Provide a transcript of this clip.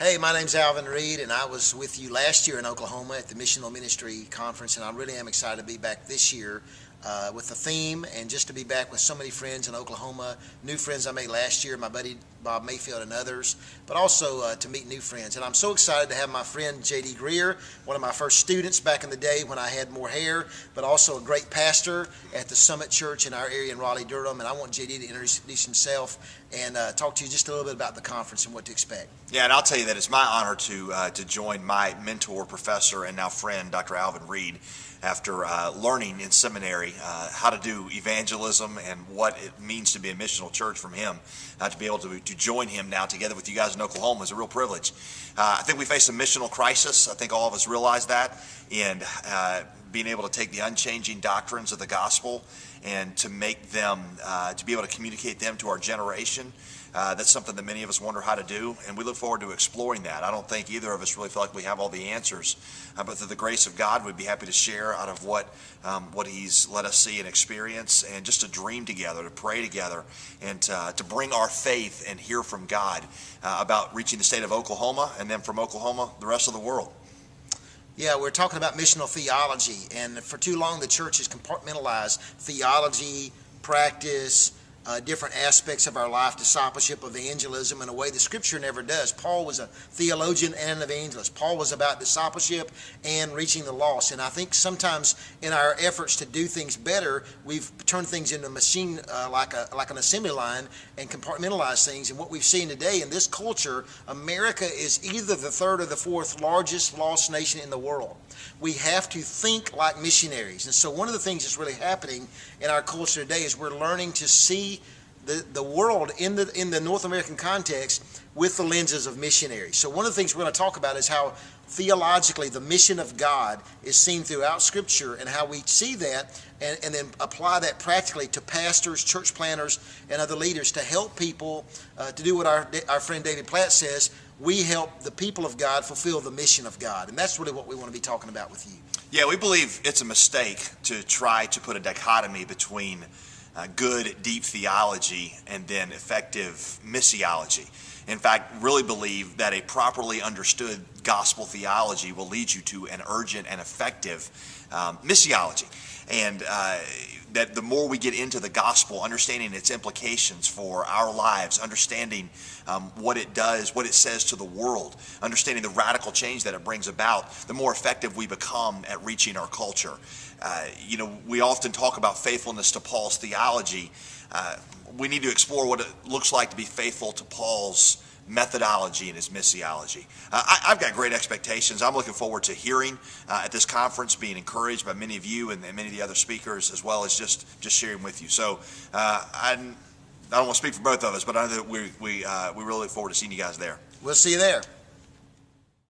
Hey, my name's Alvin Reid, and I was with you last year in Oklahoma at the Missional Ministry Conference, and I really am excited to be back this year with the theme and just to be back with so many friends in Oklahoma, new friends I made last year, my buddy Bob Mayfield and others, but also to meet new friends. And I'm so excited to have my friend J.D. Greear, one of my first students back in the day when I had more hair, but also a great pastor at the Summit Church in our area in Raleigh-Durham. And I want J.D. to introduce himself and talk to you just a little bit about the conference and what to expect. Yeah, and I'll tell you that it's my honor to join my mentor, professor, and now friend, Dr. Alvin Reid, after learning in seminary how to do evangelism and what it means to be a missional church from him. To be able to join him now together with you guys in Oklahoma is a real privilege. I think we face a missional crisis. I think all of us realize that. And being able to take the unchanging doctrines of the gospel and to make them, to be able to communicate them to our generation, that's something that many of us wonder how to do, and we look forward to exploring that. I don't think either of us really feel like we have all the answers, but through the grace of God, we'd be happy to share out of what He's let us see and experience, and just to dream together, to pray together, and to bring our faith and hear from God about reaching the state of Oklahoma, and then from Oklahoma, the rest of the world. Yeah, we're talking about missional theology, and for too long the church has compartmentalized theology, practice, different aspects of our life, discipleship, evangelism, in a way the Scripture never does. Paul was a theologian and an evangelist. Paul was about discipleship and reaching the lost. And I think sometimes in our efforts to do things better, we've turned things into a machine like an assembly line and compartmentalized things. And what we've seen today in this culture, America is either the third or the fourth largest lost nation in the world. We have to think like missionaries. And so one of the things that's really happening in our culture today is we're learning to see the world in the North American context with the lenses of missionaries. So one of the things we're going to talk about is how theologically the mission of God is seen throughout Scripture, and how we see that and then apply that practically to pastors, church planners, and other leaders to help people to do what our friend David Platt says: we help the people of God fulfill the mission of God. And that's really what we want to be talking about with you. Yeah, we believe it's a mistake to try to put a dichotomy between good, deep theology and then effective missiology. In fact, really believe that a properly understood gospel theology will lead you to an urgent and effective missiology. And that the more we get into the gospel, understanding its implications for our lives, understanding what it does, what it says to the world, understanding the radical change that it brings about, the more effective we become at reaching our culture. We often talk about faithfulness to Paul's theology. We need to explore what it looks like to be faithful to Paul's methodology and his missiology. I've got great expectations. I'm looking forward to hearing at this conference, being encouraged by many of you and many of the other speakers, as well as just sharing with you. So I don't want to speak for both of us, but I know that we really look forward to seeing you guys there. We'll see you there.